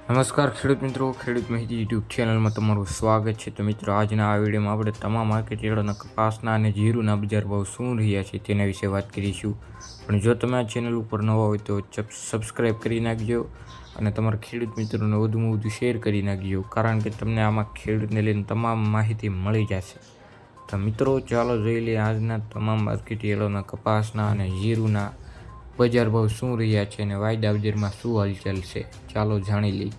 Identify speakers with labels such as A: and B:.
A: નમસ્કાર ખેડૂત મિત્રો, ખેડૂત માહિતી યુટ્યુબ ચેનલમાં તમારું સ્વાગત છે। તો મિત્રો, આજના આ વિડીયોમાં આપણે તમામ માર્કેટયાર્ડોના કપાસના અને જીરુના બજાર ભાવ શું રહ્યા છે તેના વિશે વાત કરીશું। પણ જો તમે આ ચેનલ ઉપર નવા હોય તો સબસ્ક્રાઈબ કરી નાખજો અને તમારા ખેડૂત મિત્રોને વધુમાં વધુ શેર કરી નાખજો, કારણ કે તમને આમાં ખેડૂતને લઈને તમામ માહિતી મળી જશે। તો મિત્રો, ચાલો જોઈ લઈએ આજના તમામ માર્કેટયાર્ડોના કપાસના અને જીરુના બજાર ભાવ શું રહ્યા છે અને વાયદા બજારમાં શું હાલચાલ છે। ચાલો જાણી લઈએ।